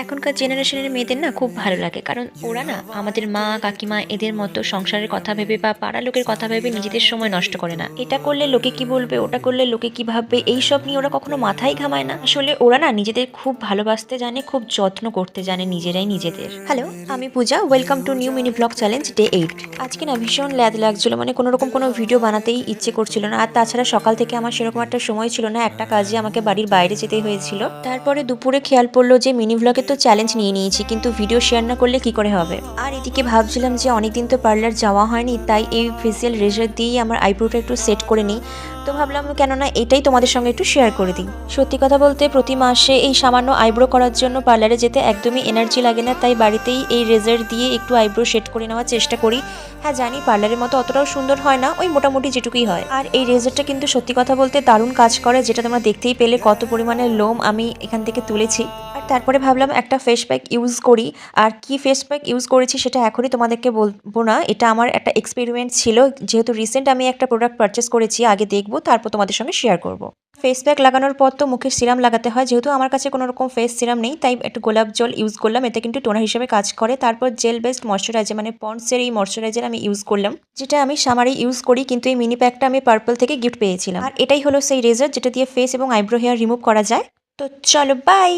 এখনকার জেনারেশনের মেয়েদের না খুব ভালো লাগে, কারণ ওরা না আমাদের মা কাকিমা এদের মতো সংসারের কথা ভেবে বা পাড়া লোকের কথা ভেবে নিজেদের সময় নষ্ট করে না। এটা করলে লোকে কি বলবে, ওটা করলে লোকে কি ভাববে, এইসব নিয়ে ওরা কখনো মাথায় ঘামায় না। আসলে ওরা না নিজেদের খুব ভালোবাসতে জানে, খুব যত্ন করতে জানে নিজেরাই নিজেদের। হ্যালো, আমি Puja, welcome to new mini blog challenge day 8। আজকে না ভীষণ ল্যাদ লাগছিল, মানে কোনো রকম কোনো ভিডিও বানাতেই ইচ্ছে করছিল না। আর তাছাড়া সকাল থেকে আমার সেরকম একটা সময় ছিল না, একটা কাজে আমাকে বাড়ির বাইরে যেতে হয়েছিল। তারপরে দুপুরে খেয়াল পড়লো যে মিনি ব্লগে তো চ্যালেঞ্জ নিয়ে নিয়েছি, কিন্তু ভিডিও শেয়ার না করলে কি করে হবে। আর এদিকে ভাবছিলাম যে অনেকদিন তো পার্লার যাওয়া হয়নি, তাই এই ফেসিয়াল রেজার দিয়েই আমার আইব্রোটা একটু সেট করে নিই। তো ভাবলাম কেননা এটাই তোমাদের সঙ্গে একটু শেয়ার করে দিই। সত্যি কথা বলতে প্রতি মাসে এই সামান্য আইব্রো করার জন্য পার্লারে যেতে একদমই এনার্জি লাগে না, তাই বাড়িতেই এই রেজার দিয়ে একটু আইব্রো সেট করে নেওয়ার চেষ্টা করি। হ্যাঁ জানি পার্লারের মতো অতটাও সুন্দর হয় না, ওই মোটামুটি যেটুকুই হয়। আর এই রেজারটা কিন্তু সত্যি কথা বলতে দারুণ কাজ করে, যেটা তোমরা দেখতেই পেলে কত পরিমাণে লোম আমি এখান থেকে তুলেছি। আর তারপরে ভাবলাম একটা ফেস প্যাক ইউজ করি। আর কি ফেস প্যাক ইউজ করেছি সেটা এখনই তোমাদেরকে বলবো না, এটা আমার একটা এক্সপেরিমেন্ট ছিল। যেহেতু রিসেন্ট আমি একটা প্রোডাক্ট পারচেস করেছি, আগে দেখবো তারপর তোমাদের সঙ্গে শেয়ার করব। ফেস প্যাক লাগানোর পর তো মুখে সিরাম লাগাতে হয়, যেহেতু আমার কাছে কোনো রকম ফেস সিরাম নেই, তাই একটু গোলাপ জল ইউজ করলাম, এতে কিন্তু টোনার হিসেবে কাজ করে। তারপর জেল বেসড ময়শ্চারাইজার মানে পন্ডসের এই ময়শ্চারাইজার আমি ইউজ করলাম, যেটা আমি সামারে ইউজ করি, কিন্তু এই মিনি প্যাকটা আমি পার্পল থেকে গিফট পেয়েছিলাম। আর এটাই হলো সেই রেজার যেটা দিয়ে ফেস এবং আইব্রো হেয়ার রিমুভ করা যায়। তো চলো বাই।